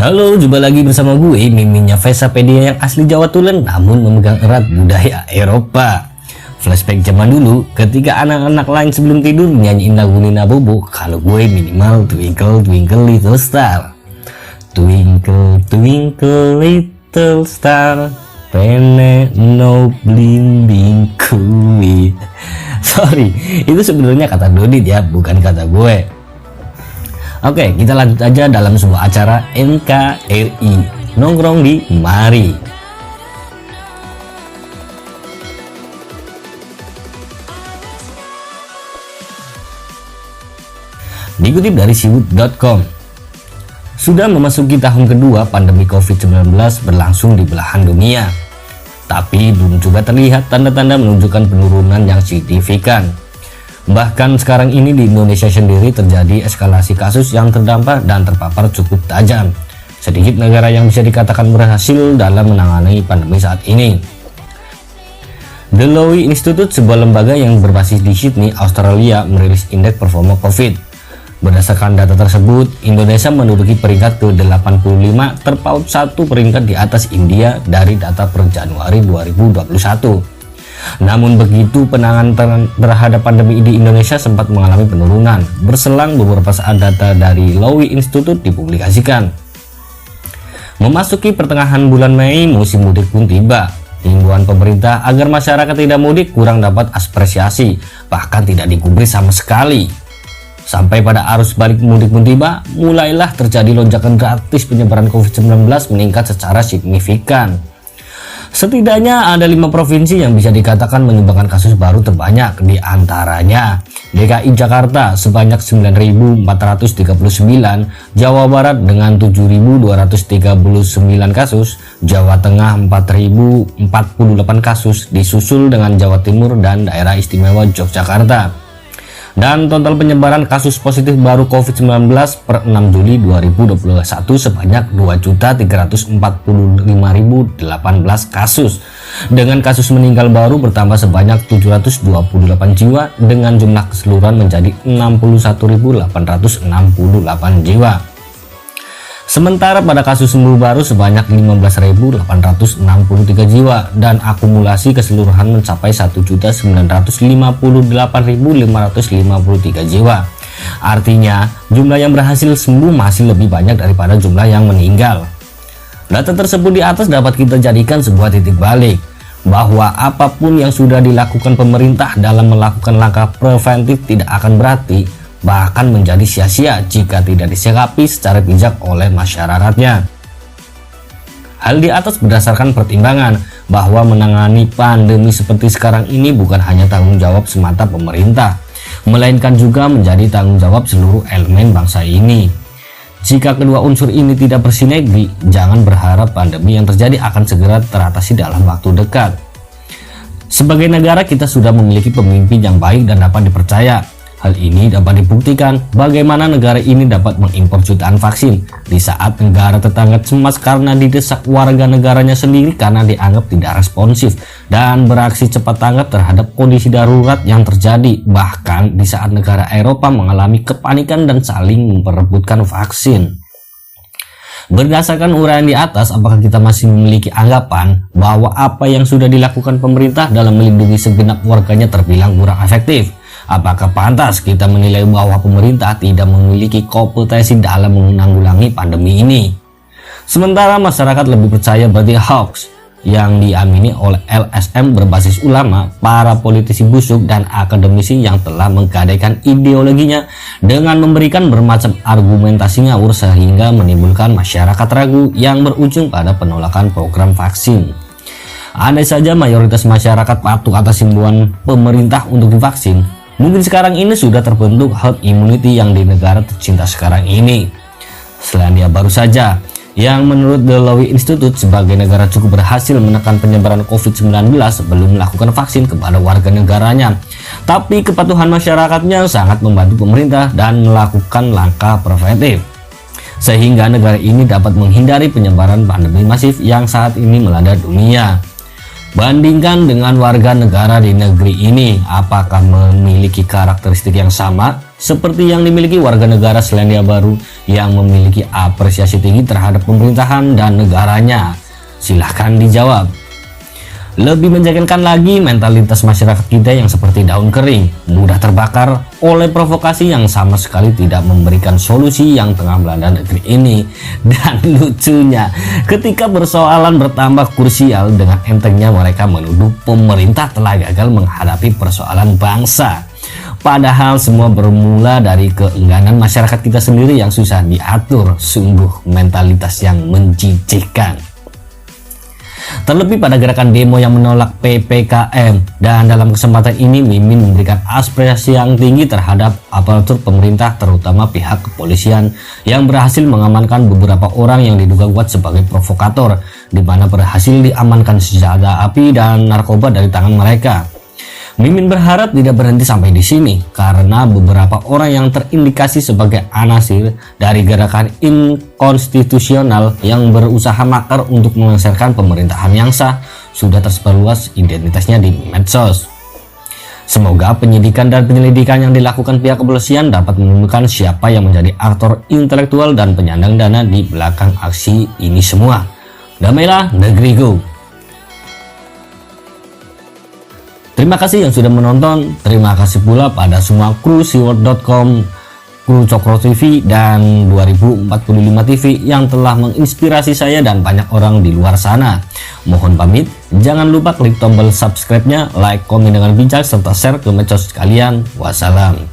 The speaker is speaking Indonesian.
Halo, jumpa lagi bersama gue, Miminnya Vesapedia yang asli Jawa Tulen namun memegang erat budaya Eropa. Flashback zaman dulu, ketika anak-anak lain sebelum tidur nyanyiin lagu Nina Bobo, kalau gue minimal Twinkle Twinkle Little Star. Twinkle Twinkle Little Star, pene no blimbing kui. Sorry, itu sebenarnya kata Dodit ya, bukan kata gue. Oke, kita lanjut aja dalam sebuah acara NKRI nongkrong di Mari. Dikutip dari siwut.com, sudah memasuki tahun kedua pandemi COVID-19 berlangsung di belahan dunia, tapi belum juga terlihat tanda-tanda menunjukkan penurunan yang signifikan. Bahkan sekarang ini di Indonesia sendiri terjadi eskalasi kasus yang terdampak dan terpapar cukup tajam. Sedikit negara yang bisa dikatakan berhasil dalam menangani pandemi saat ini. The Lowy Institute, sebuah lembaga yang berbasis di Sydney, Australia, merilis indeks performa COVID. Berdasarkan data tersebut, Indonesia menduduki peringkat ke-85, terpaut satu peringkat di atas India dari data per Januari 2021. Namun begitu, penanganan terhadap pandemi di Indonesia sempat mengalami penurunan. Berselang beberapa saat data dari Lowy Institute dipublikasikan. Memasuki pertengahan bulan Mei, musim mudik pun tiba. Himbauan pemerintah agar masyarakat tidak mudik kurang dapat apresiasi, bahkan tidak digubris sama sekali. Sampai pada arus balik mudik pun tiba, mulailah terjadi lonjakan gratis penyebaran COVID-19 meningkat secara signifikan. Setidaknya ada 5 provinsi yang bisa dikatakan menyumbangkan kasus baru terbanyak, di antaranya DKI Jakarta sebanyak 9.439, Jawa Barat dengan 7.239 kasus, Jawa Tengah 4.048 kasus, disusul dengan Jawa Timur dan Daerah Istimewa Yogyakarta. Dan total penyebaran kasus positif baru COVID-19 per 6 Juli 2021 sebanyak 2.345.018 kasus, dengan kasus meninggal baru bertambah sebanyak 728 jiwa dengan jumlah keseluruhan menjadi 61.868 jiwa. Sementara pada kasus sembuh baru sebanyak 15.863 jiwa dan akumulasi keseluruhan mencapai 1.958.553 jiwa. Artinya, jumlah yang berhasil sembuh masih lebih banyak daripada jumlah yang meninggal. Data tersebut di atas dapat kita jadikan sebuah titik balik, bahwa apapun yang sudah dilakukan pemerintah dalam melakukan langkah preventif tidak akan berarti bahkan menjadi sia-sia jika tidak disikapi secara bijak oleh masyarakatnya. Hal di atas berdasarkan pertimbangan bahwa menangani pandemi seperti sekarang ini bukan hanya tanggung jawab semata pemerintah, melainkan juga menjadi tanggung jawab seluruh elemen bangsa ini. Jika kedua unsur ini tidak bersinergi, jangan berharap pandemi yang terjadi akan segera teratasi dalam waktu dekat. Sebagai negara, kita sudah memiliki pemimpin yang baik dan dapat dipercaya. Hal ini dapat dibuktikan bagaimana negara ini dapat mengimpor jutaan vaksin di saat negara tetangga cemas karena didesak warga negaranya sendiri karena dianggap tidak responsif dan beraksi cepat tanggap terhadap kondisi darurat yang terjadi, bahkan di saat negara Eropa mengalami kepanikan dan saling memperebutkan vaksin. Berdasarkan uraian di atas, apakah kita masih memiliki anggapan bahwa apa yang sudah dilakukan pemerintah dalam melindungi segenap warganya terbilang kurang efektif? Apakah pantas kita menilai bahwa pemerintah tidak memiliki kompetensi dalam menanggulangi pandemi ini? Sementara masyarakat lebih percaya berarti hoax yang diamini oleh LSM berbasis ulama, para politisi busuk dan akademisi yang telah menggadaikan ideologinya dengan memberikan bermacam argumentasi ngawur sehingga menimbulkan masyarakat ragu yang berujung pada penolakan program vaksin. Andai saja mayoritas masyarakat patuh atas himbauan pemerintah untuk divaksin, mungkin sekarang ini sudah terbentuk herd immunity yang di negara tercinta sekarang ini. Selandia Baru saja, yang menurut The Lowy Institute sebagai negara cukup berhasil menekan penyebaran COVID-19 sebelum melakukan vaksin kepada warga negaranya. Tapi kepatuhan masyarakatnya sangat membantu pemerintah dan melakukan langkah preventif, sehingga negara ini dapat menghindari penyebaran pandemi masif yang saat ini melanda dunia. Bandingkan dengan warga negara di negeri ini, apakah memiliki karakteristik yang sama seperti yang dimiliki warga negara Selandia Baru yang memiliki apresiasi tinggi terhadap pemerintahan dan negaranya? Silahkan dijawab. Lebih menjengkelkan lagi mentalitas masyarakat kita yang seperti daun kering, mudah terbakar oleh provokasi yang sama sekali tidak memberikan solusi yang tengah melanda negeri ini. Dan lucunya, ketika persoalan bertambah krusial, dengan entengnya mereka menuduh pemerintah telah gagal menghadapi persoalan bangsa. Padahal semua bermula dari keengganan masyarakat kita sendiri yang susah diatur. Sungguh mentalitas yang menjijikkan. Terlebih pada gerakan demo yang menolak PPKM, dan dalam kesempatan ini Mimin memberikan aspirasi yang tinggi terhadap aparatur pemerintah, terutama pihak kepolisian yang berhasil mengamankan beberapa orang yang diduga kuat sebagai provokator, di mana berhasil diamankan senjata api dan narkoba dari tangan mereka. Mimin berharap tidak berhenti sampai di sini, karena beberapa orang yang terindikasi sebagai anasir dari gerakan inkonstitusional yang berusaha makar untuk melengsarkan pemerintahan yang sah sudah tersebar luas identitasnya di medsos. Semoga penyidikan dan penyelidikan yang dilakukan pihak kepolisian dapat menemukan siapa yang menjadi aktor intelektual dan penyandang dana di belakang aksi ini semua. Damailah negeriku. Terima kasih yang sudah menonton. Terima kasih pula pada semua kru siworld.com, kru Cokro TV, dan 2045 TV yang telah menginspirasi saya dan banyak orang di luar sana. Mohon pamit, jangan lupa klik tombol subscribe-nya, like, komen dengan bincang, serta share ke medsos kalian. Wassalam.